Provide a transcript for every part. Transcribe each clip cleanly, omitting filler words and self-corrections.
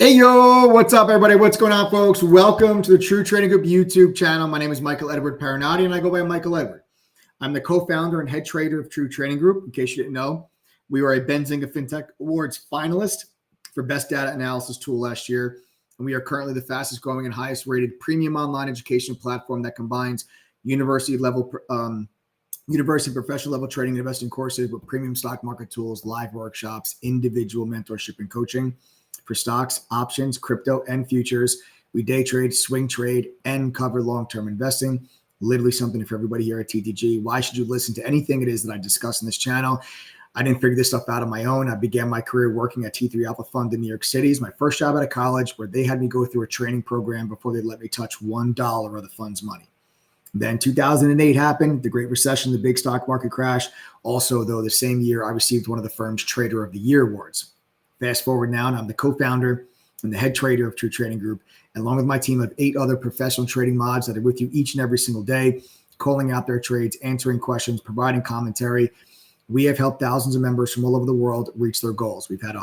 Hey, yo, what's up, everybody? What's going on, folks? Welcome to the True Trading Group YouTube channel. My name is Michael Edward Parinati, and I go by Michael Edward. I'm the co-founder and head trader of True Trading Group. In case you didn't know, we were a Benzinga FinTech Awards finalist for Best Data Analysis Tool last year, and we are currently the fastest growing and highest rated premium online education platform that combines university professional level trading and investing courses with premium stock market tools, live workshops, individual mentorship and coaching for stocks, options, crypto, and futures. We day trade, swing trade, and cover long-term investing. Literally something for everybody here at TTG. Why should you listen to anything it is that I discuss in this channel? I didn't figure this stuff out on my own. I began my career working at T3 Alpha Fund in New York City. It's my first job out of college, where they had me go through a training program before they let me touch $1 of the fund's money. Then 2008 happened, the Great Recession, the big stock market crash. Also, though, the same year, I received one of the firm's Trader of the Year awards. Fast forward now, and I'm the co-founder and the head trader of True Trading Group, along with my team of 8 other professional trading mods that are with you each and every single day, calling out their trades, answering questions, providing commentary. We have helped thousands of members from all over the world reach their goals. We've had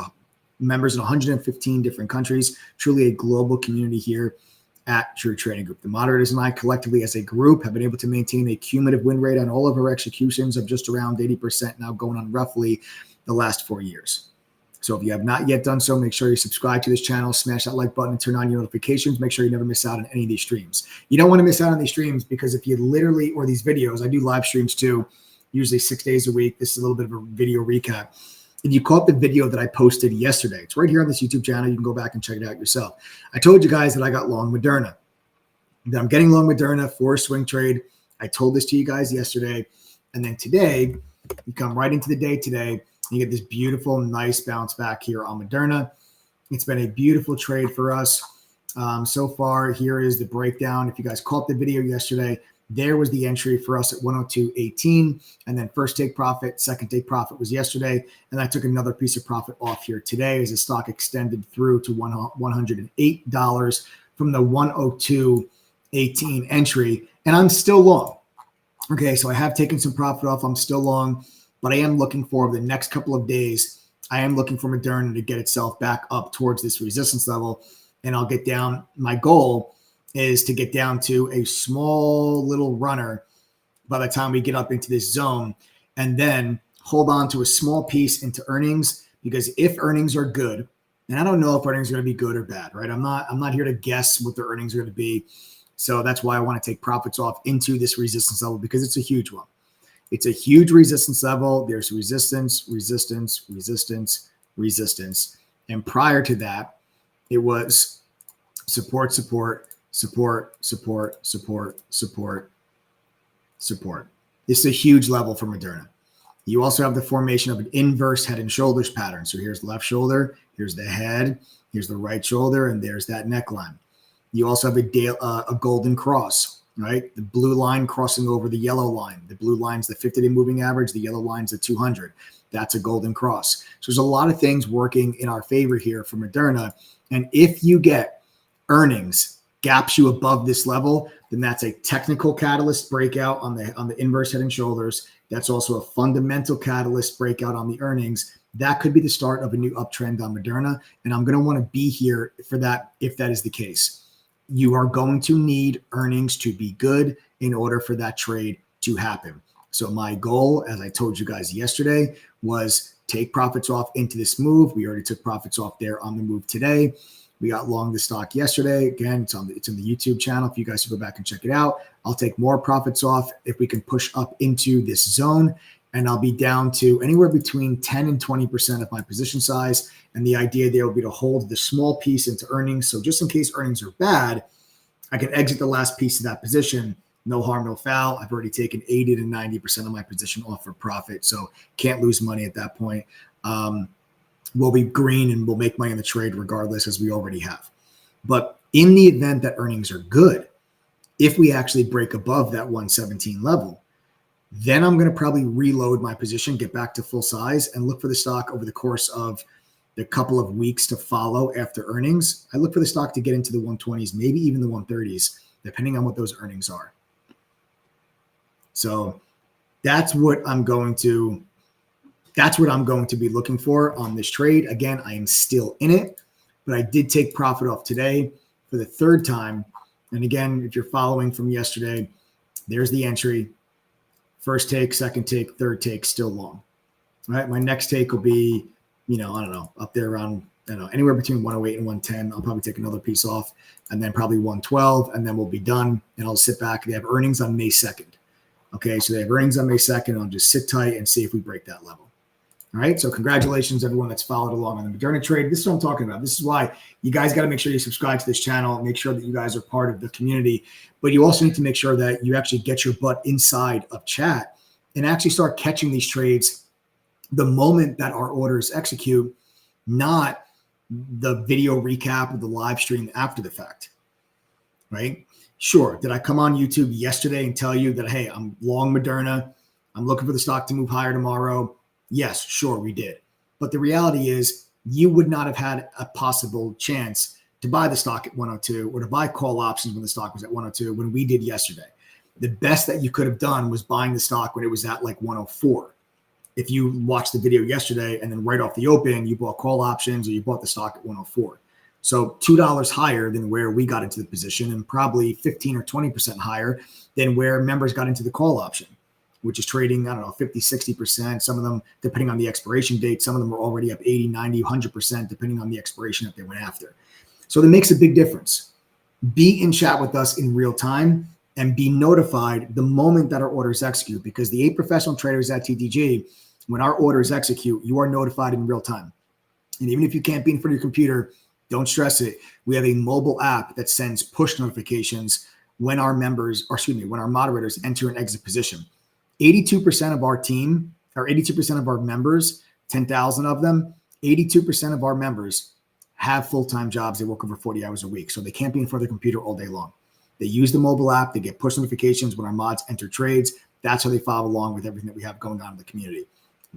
members in 115 different countries, truly a global community here at True Trading Group. The moderators and I collectively as a group have been able to maintain a cumulative win rate on all of our executions of just around 80% now, going on roughly the last 4 years. So if you have not yet done so, make sure you subscribe to this channel, smash that like button, and turn on your notifications. Make sure you never miss out on any of these streams. You don't want to miss out on these streams because if you literally, or these videos, I do live streams too, usually 6 days a week. This is a little bit of a video recap. If you caught the video that I posted yesterday, it's right here on this YouTube channel. You can go back and check it out yourself. I told you guys that I got long Moderna, that I'm getting long Moderna for a swing trade. I told this to you guys yesterday. And then today, you come right into the day today, you get this beautiful, nice bounce back here on Moderna. It's been a beautiful trade for us so far. Here is the breakdown. If you guys caught the video yesterday, there was the entry for us at 102.18, and then first take profit, second take profit was yesterday, and I took another piece of profit off here today as the stock extended through to $108 from the 102.18 entry, and I'm still long. Okay, so I have taken some profit off. I'm still long, but I am looking for the next couple of days. I am looking for Moderna to get itself back up towards this resistance level, and I'll get down. My goal is to get down to a small little runner by the time we get up into this zone, and then hold on to a small piece into earnings, because if earnings are good, and I don't know if earnings are going to be good or bad, right? I'm not here to guess what the earnings are going to be. So that's why I want to take profits off into this resistance level, because it's a huge one. It's a huge resistance level. There's resistance, resistance, resistance, resistance. And prior to that, it was support, support, support, support, support, support, support. This is a huge level for Moderna. You also have the formation of an inverse head and shoulders pattern. So here's the left shoulder, here's the head, here's the right shoulder, and there's that neckline. You also have a golden cross, right? The blue line crossing over the yellow line. The blue line's the 50-day moving average. The yellow line's the 200. That's a golden cross. So there's a lot of things working in our favor here for Moderna. And if you get earnings gaps you above this level, then that's a technical catalyst breakout on the inverse head and shoulders. That's also a fundamental catalyst breakout on the earnings. That could be the start of a new uptrend on Moderna. And I'm going to want to be here for that if that is the case. You are going to need earnings to be good in order for that trade to happen. So my goal, as I told you guys yesterday, was take profits off into this move. We already took profits off there on the move today. We got long the stock yesterday. Again, it's on the YouTube channel. If you guys go back and check it out, I'll take more profits off if we can push up into this zone, and I'll be down to anywhere between 10 and 20% of my position size. And the idea there will be to hold the small piece into earnings. So just in case earnings are bad, I can exit the last piece of that position. No harm, no foul. I've already taken 80 to 90% of my position off for profit. So can't lose money at that point. We'll be green and we'll make money in the trade regardless, as we already have. But in the event that earnings are good, if we actually break above that 117 level, then I'm going to probably reload my position, get back to full size, and look for the stock over the course of the couple of weeks to follow after earnings. I look for the stock to get into the 120s, maybe even the 130s, depending on what those earnings are. So that's what I'm going to be looking for on this trade. Again, I am still in it, but I did take profit off today for the third time. And again, if you're following from yesterday, there's the entry. First take, second take, third take, still long. All right. My next take will be, I don't know, up there around, anywhere between 108 and 110. I'll probably take another piece off, and then probably 112, and then we'll be done. And I'll sit back. They have earnings on May 2nd. Okay. So they have earnings on May 2nd. I'll just sit tight and see if we break that level. All right. So congratulations, everyone that's followed along on the Moderna trade. This is what I'm talking about. This is why you guys got to make sure you subscribe to this channel. Make sure that you guys are part of the community. But you also need to make sure that you actually get your butt inside of chat and actually start catching these trades the moment that our orders execute, not the video recap or the live stream after the fact. Right? Sure. Did I come on YouTube yesterday and tell you that, hey, I'm long Moderna. I'm looking for the stock to move higher tomorrow? Yes, sure, we did. But the reality is you would not have had a possible chance to buy the stock at 102 or to buy call options when the stock was at 102 when we did yesterday. The best that you could have done was buying the stock when it was at like 104. If you watched the video yesterday and then right off the open, you bought call options or you bought the stock at 104. So $2 higher than where we got into the position, and probably 15 or 20% higher than where members got into the call option, which is trading, 50, 60%. Some of them, depending on the expiration date, some of them are already up 80, 90, 100%, depending on the expiration that they went after. So that makes a big difference. Be in chat with us in real time and be notified the moment that our orders execute, because the 8 professional traders at TTG, when our orders execute, you are notified in real time. And even if you can't be in front of your computer, don't stress it. We have a mobile app that sends push notifications when our when our moderators enter an exit position. 82% of our team, or 82% of our members, 10,000 of them, 82% of our members have full-time jobs. They work over 40 hours a week. So they can't be in front of the computer all day long. They use the mobile app. They get push notifications when our mods enter trades. That's how they follow along with everything that we have going on in the community.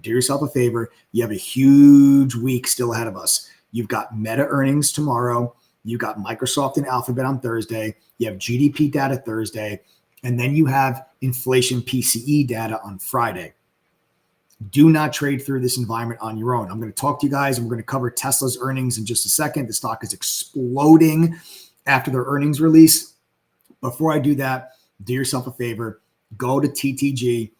Do yourself a favor. You have a huge week still ahead of us. You've got Meta earnings tomorrow. You've got Microsoft and Alphabet on Thursday. You have GDP data Thursday. And then you have inflation PCE data on Friday. Do not trade through this environment on your own. I'm going to talk to you guys, and we're going to cover Tesla's earnings in just a second. The stock is exploding after their earnings release. Before I do that, do yourself a favor. Go to TTG,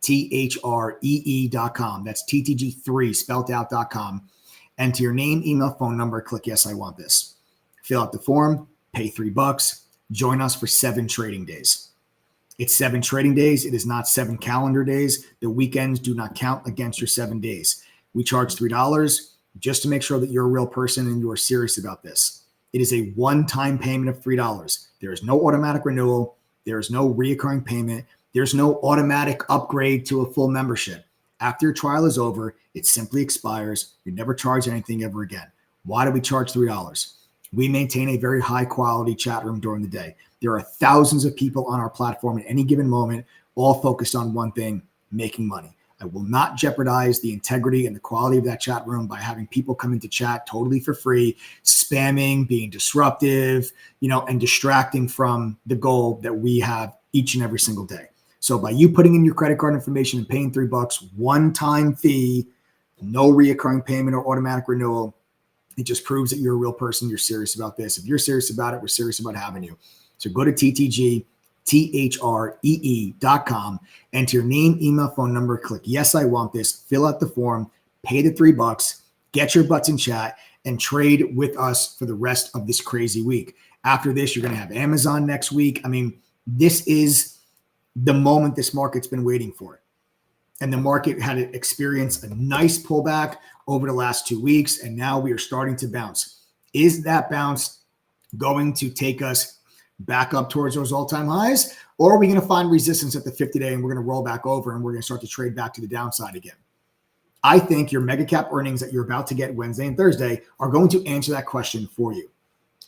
THREE.com. That's TTG3 spelled out.com. Enter your name, email, phone number, click yes, I want this. Fill out the form, pay $3. Join us for 7 trading days. It's 7 trading days. It is not 7 calendar days. The weekends do not count against your 7 days. We charge $3 just to make sure that you're a real person and you are serious about this. It is a one-time payment of $3. There is no automatic renewal. There is no reoccurring payment. There's no automatic upgrade to a full membership. After your trial is over, it simply expires. You never charge anything ever again. Why do we charge $3? We maintain a very high quality chat room during the day. There are thousands of people on our platform at any given moment, all focused on one thing, making money. I will not jeopardize the integrity and the quality of that chat room by having people come into chat totally for free, spamming, being disruptive, and distracting from the goal that we have each and every single day. So by you putting in your credit card information and paying $3, one-time fee, no reoccurring payment or automatic renewal, it just proves that you're a real person. You're serious about this. If you're serious about it, we're serious about having you. So go to TTG, THREE.com, enter your name, email, phone number, click yes, I want this, fill out the form, pay the $3, get your butts in chat, and trade with us for the rest of this crazy week. After this, you're going to have Amazon next week. This is the moment this market's been waiting for. And the market had experienced a nice pullback over the last 2 weeks, and now we are starting to bounce. Is that bounce going to take us back up towards those all-time highs, or are we going to find resistance at the 50-day and we're going to roll back over and we're going to start to trade back to the downside again? I think your mega cap earnings that you're about to get Wednesday and Thursday are going to answer that question for you.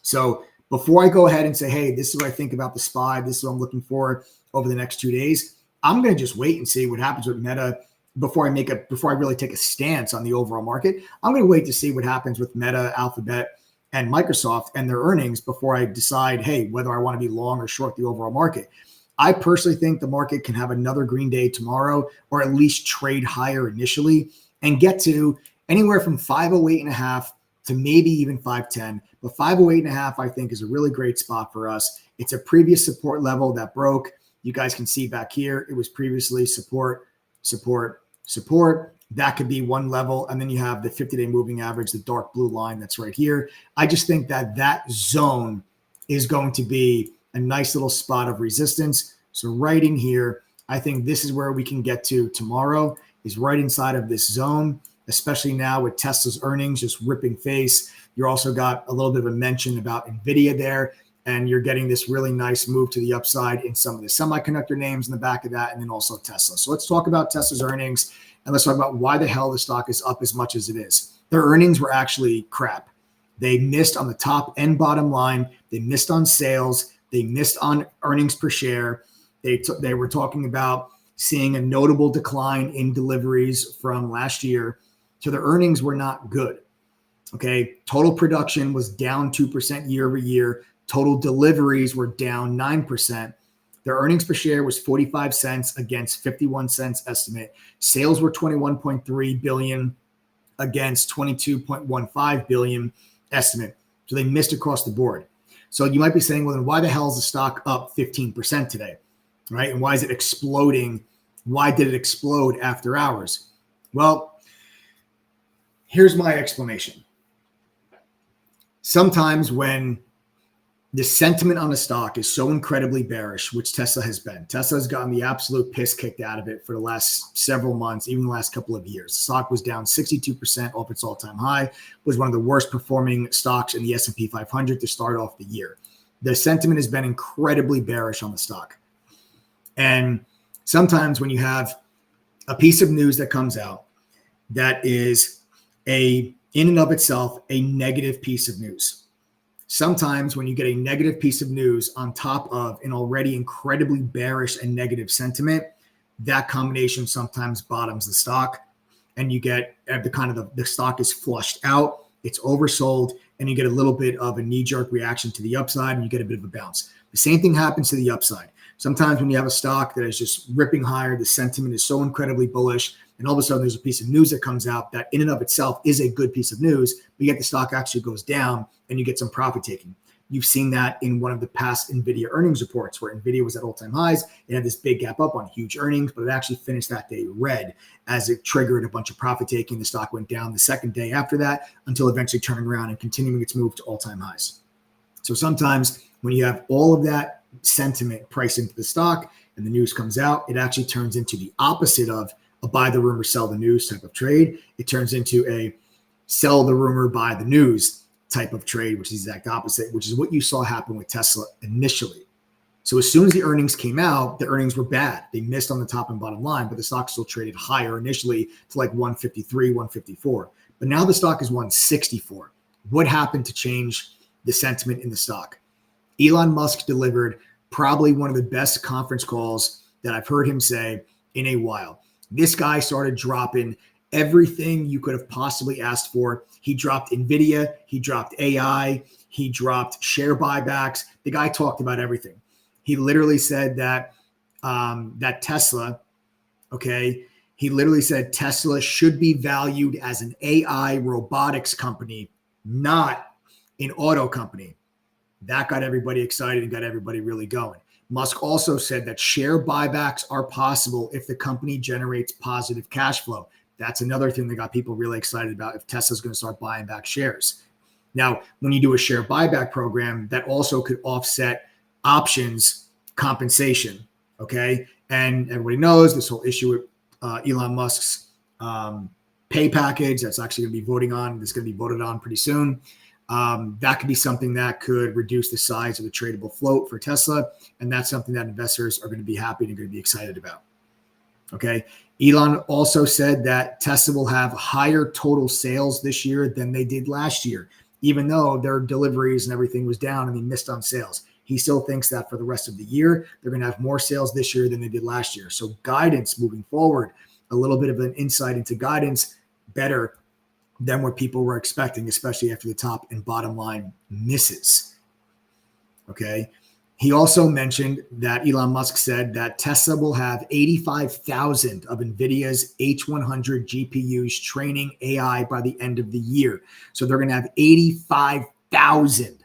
So before I go ahead and say, hey, this is what I think about the SPY, this is what I'm looking for over the next 2 days, I'm going to just wait and see what happens with Meta before I really take a stance on the overall market. I'm going to wait to see what happens with Meta, Alphabet, and Microsoft and their earnings before I decide, hey, whether I want to be long or short the overall market. I personally think the market can have another green day tomorrow, or at least trade higher initially and get to anywhere from 508.5 to maybe even 510. But 508.5, I think, is a really great spot for us. It's a previous support level that broke. You guys can see back here, it was previously support, support, support. That could be one level. And then you have the 50-day moving average, the dark blue line that's right here. I just think that that zone is going to be a nice little spot of resistance. So right in here, I think this is where we can get to tomorrow, is right inside of this zone, especially now with Tesla's earnings just ripping face. You're also got a little bit of a mention about NVIDIA there, and you're getting this really nice move to the upside in some of the semiconductor names in the back of that, and then also Tesla. So let's talk about Tesla's earnings, and let's talk about why the hell the stock is up as much as it is. Their earnings were actually crap. They missed on the top and bottom line. They missed on sales. They missed on earnings per share. They were talking about seeing a notable decline in deliveries from last year. So their earnings were not good. Okay. Total production was down 2% year over year. Total deliveries were down 9%. Their earnings per share was 45 cents against 51 cents estimate. Sales were 21.3 billion against 22.15 billion estimate. So they missed across the board. So you might be saying, well, then why the hell is the stock up 15% today? Right? And why is it exploding? Why did it explode after hours? Well, here's my explanation. Sometimes when the sentiment on a stock is so incredibly bearish, which Tesla has been, Tesla has gotten the absolute piss kicked out of it for the last several months, even the last couple of years. The stock was down 62% off its all-time high, was one of the worst performing stocks in the S&P 500 to start off the year. The sentiment has been incredibly bearish on the stock. And sometimes when you have a piece of news that comes out that is in and of itself, a negative piece of news. Sometimes when you get a negative piece of news on top of an already incredibly bearish and negative sentiment, that combination sometimes bottoms the stock, and you get the stock is flushed out, it's oversold, and you get a little bit of a knee-jerk reaction to the upside, and you get a bit of a bounce. The same thing happens to the upside. Sometimes when you have a stock that is just ripping higher, the sentiment is so incredibly bullish, and all of a sudden there's a piece of news that comes out that in and of itself is a good piece of news, but yet the stock actually goes down and you get some profit taking. You've seen that in one of the past NVIDIA earnings reports where NVIDIA was at all-time highs. It had this big gap up on huge earnings, but it actually finished that day red as it triggered a bunch of profit taking. The stock went down the second day after that until eventually turning around and continuing its move to all-time highs. So sometimes when you have all of that sentiment priced into the stock and the news comes out, it actually turns into the opposite of a buy the rumor, sell the news type of trade. It turns into a sell the rumor, buy the news type of trade, which is the exact opposite, which is what you saw happen with Tesla initially. So as soon as the earnings came out, the earnings were bad. They missed on the top and bottom line, but the stock still traded higher initially to like 153, 154. But now the stock is 164. What happened to change the sentiment in the stock? Elon Musk delivered probably one of the best conference calls that I've heard him say in a while. This guy started dropping everything you could have possibly asked for. He dropped NVIDIA. He dropped AI. He dropped share buybacks. The guy talked about everything. He literally said that Tesla, okay, he literally said Tesla should be valued as an AI robotics company, not an auto company. That got everybody excited and got everybody really going. Musk also said that share buybacks are possible if the company generates positive cash flow. That's another thing that got people really excited about if Tesla's going to start buying back shares. Now, when you do a share buyback program, that also could offset options compensation, okay? And everybody knows this whole issue with Elon Musk's pay package that's actually going to be voted on pretty soon. That could be something that could reduce the size of the tradable float for Tesla. And that's something that investors are going to be happy and going to be excited about. Okay. Elon also said that Tesla will have higher total sales this year than they did last year, even though their deliveries and everything was down and they missed on sales. He still thinks that for the rest of the year, they're going to have more sales this year than they did last year. So guidance moving forward, a little bit of an insight into guidance, better than what people were expecting, especially after the top and bottom line misses. Okay. He also mentioned that Elon Musk said that Tesla will have 85,000 of NVIDIA's H100 GPUs training AI by the end of the year. So they're going to have 85,000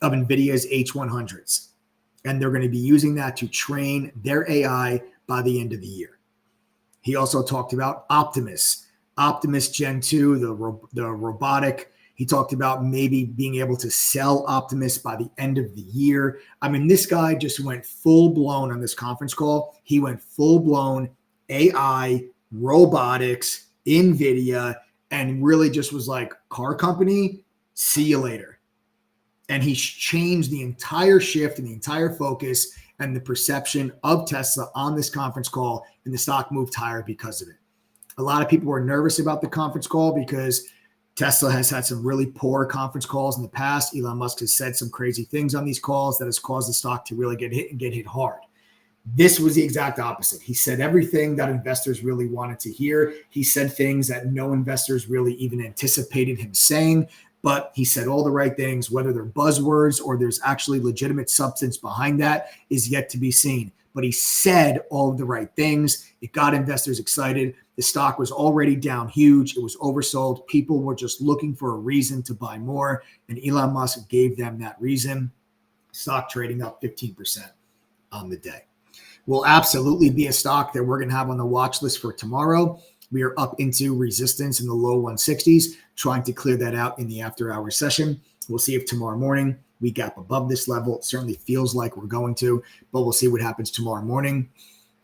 of NVIDIA's H100s. And they're going to be using that to train their AI by the end of the year. He also talked about Optimus Gen 2, the robotic. He talked about maybe being able to sell Optimus by the end of the year. I mean, this guy just went full blown on this conference call. He went full blown AI, robotics, NVIDIA, and really just was like, car company, see you later. And he's changed the entire shift and the entire focus and the perception of Tesla on this conference call, and the stock moved higher because of it. A lot of people were nervous about the conference call because Tesla has had some really poor conference calls in the past. Elon Musk has said some crazy things on these calls that has caused the stock to really get hit and get hit hard. This was the exact opposite. He said everything that investors really wanted to hear. He said things that no investors really even anticipated him saying, but he said all the right things. Whether they're buzzwords or there's actually legitimate substance behind that is yet to be seen. But he said all of the right things. It got investors excited. The stock was already down huge. It was oversold. People were just looking for a reason to buy more, and Elon Musk gave them that reason. Stock trading up 15% on the day. Will absolutely be a stock that we're going to have on the watch list for tomorrow. We are up into resistance in the low 160s, trying to clear that out in the after-hours session. We'll see if tomorrow morning we gap above this level. It certainly feels like we're going to, but we'll see what happens tomorrow morning.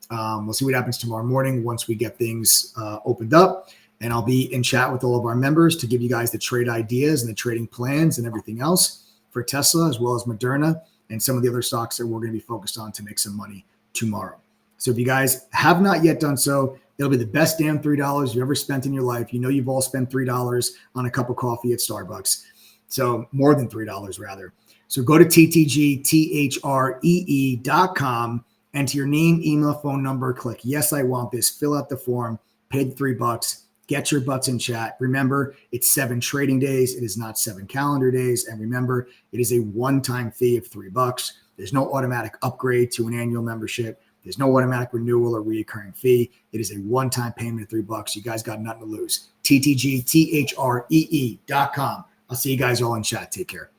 We'll see what happens tomorrow morning once we get things opened up. And I'll be in chat with all of our members to give you guys the trade ideas and the trading plans and everything else for Tesla, as well as Moderna and some of the other stocks that we're going to be focused on to make some money tomorrow. So if you guys have not yet done so, it'll be the best damn $3 you've ever spent in your life. You know, you've all spent $3 on a cup of coffee at Starbucks. So more than $3 rather. So go to ttgthree.com, enter your name, email, phone number, click yes, I want this, fill out the form, pay the $3, get your butts in chat. Remember, it's 7 trading days. It is not 7 calendar days. And remember, it is a one-time fee of $3. There's no automatic upgrade to an annual membership. There's no automatic renewal or recurring fee. It is a one-time payment of $3. You guys got nothing to lose. ttgthree.com. I'll see you guys all in chat. Take care.